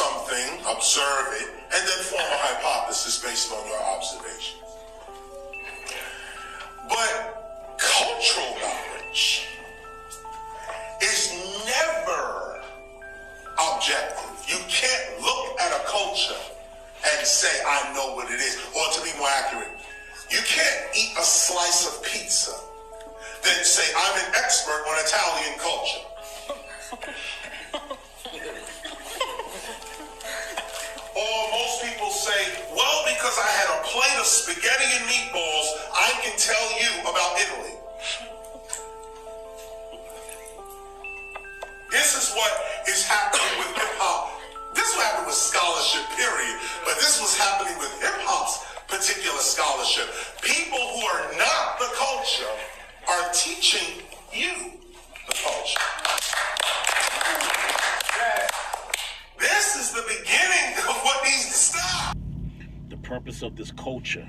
something, observe it, and then form a hypothesis based on your observation. But cultural knowledge is never objective. You can't look at a culture and say, I know what it is. Or to be more accurate, you can't eat a slice of pizza, then say, I'm an expert on Italian culture. Or most people say, well, because I had a plate of spaghetti and meatballs, I can tell you about Italy. This is what is happening with hip-hop. This is what happened with scholarship, period. But this was happening with hip-hop's particular scholarship. People who are not the culture are teaching you the culture. This is the beginning of what needs to stop. The purpose of this culture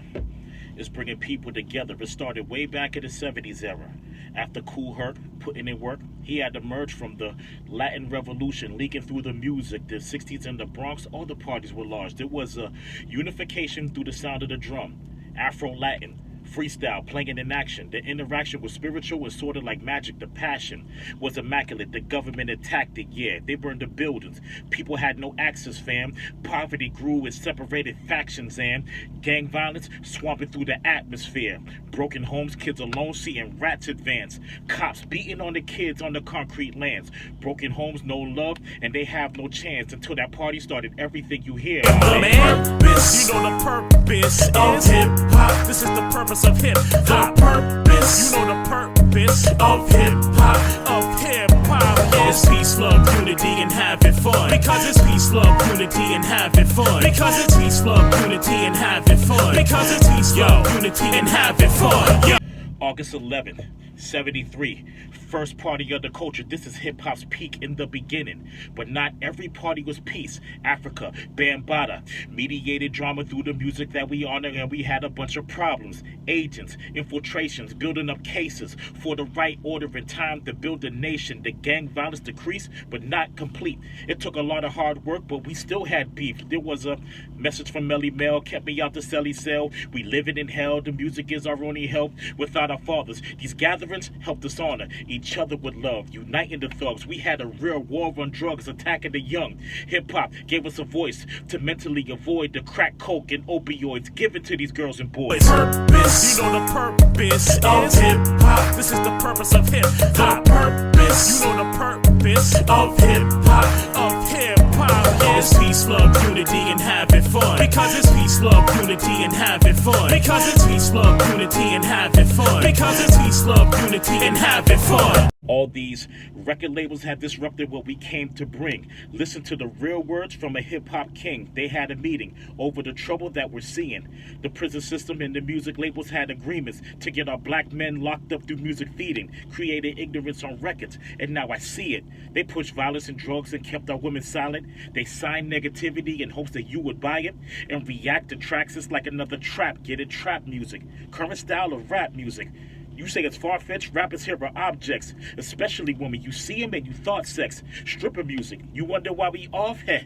is bringing people together. It started way back in the 70s era. After Kool Herc putting in work, he had emerged from the Latin Revolution, leaking through the music. The 60s in the Bronx, all the parties were large. There was a unification through the sound of the drum. Afro-Latin, freestyle, playing in action. The interaction was spiritual and sort of like magic. The passion was immaculate. The government attacked it, yeah. They burned the buildings. People had no access, fam. Poverty grew and separated factions, and gang violence swamping through the atmosphere. Broken homes, kids alone seeing rats advance. Cops beating on the kids on the concrete lands. Broken homes, no love, and they have no chance. Until that party started, everything you hear. Purpose. You know the purpose of hip-hop. This is the purpose of hip-hop. Purpose. You know the purpose of hip-hop. Of hip-hop is peace, love, unity, and having fun. Because it's peace, love, unity, and having fun. Because it's peace, love, unity, and having fun. Because it's peace, love, unity, and having fun. Yeah. August 11th, 73. First party of the culture. This is hip-hop's peak in the beginning. But not every party was peace. Africa, Bambaataa, mediated drama through the music that we honor, and we had a bunch of problems. Agents, infiltrations, building up cases for the right order and time to build a nation. The gang violence decreased, but not complete. It took a lot of hard work, but we still had beef. There was a message from Melly Mel, kept me out the celly cell. We living in hell, the music is our only help. Without our fathers, these gatherings helped us honor each other with love, uniting the thugs. We had a real war on drugs, attacking the young. Hip-hop gave us a voice to mentally avoid the crack, coke, and opioids given to these girls and boys. Purpose. You know the purpose of hip-hop. This is the purpose of hip-hop. Purpose. You know the purpose of hip-hop. Of hip-hop is peace, love, unity, and having fun. Because it's peace, love, unity, and having fun. Because it's peace, love, unity, and having fun. Because it's peace, love, unity, and having fun. All these record labels had disrupted what we came to bring. Listen to the real words from a hip-hop king. They had a meeting over the trouble that we're seeing. The prison system and the music labels had agreements to get our black men locked up through music feeding, created ignorance on records, and now I see it. They pushed violence and drugs and kept our women silent. They signed negativity in hopes that you would buy it and react to tracks. It's like another trap. Get it? Trap music. Current style of rap music. You say it's far-fetched, rappers here are objects, especially women. You see them and you thought sex. Stripper music, you wonder why we off? Heh.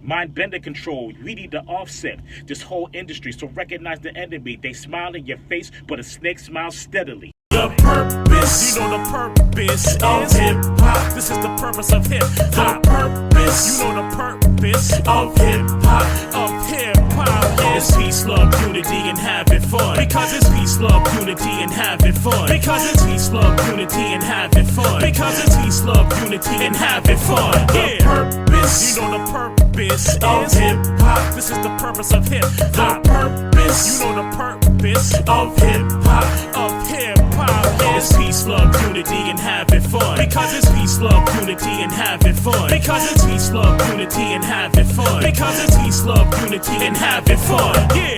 Mind-bender control, we need to offset this whole industry, so recognize the enemy. They smile in your face, but a snake smiles steadily. The purpose, you know the purpose of hip-hop. This is the purpose of hip-hop. Purpose, you know the purpose of hip-hop. Of hip-hop is peace, love, unity, and having fun. Because it's peace, love, unity, and having fun. Because it's peace, love, unity, and having fun. Because it's peace, love, unity, and having fun. Yeah. Purpose, you know the purpose of hip-hop. This is the purpose of hip-hop. Purpose, you know the purpose of hip-hop. Of hip-hop is peace, love, unity, and having fun. Because it's peace, love, unity, and having fun. Because it's peace, love, unity, and having fun. Because it's peace, love, unity, and having fun. Yeah.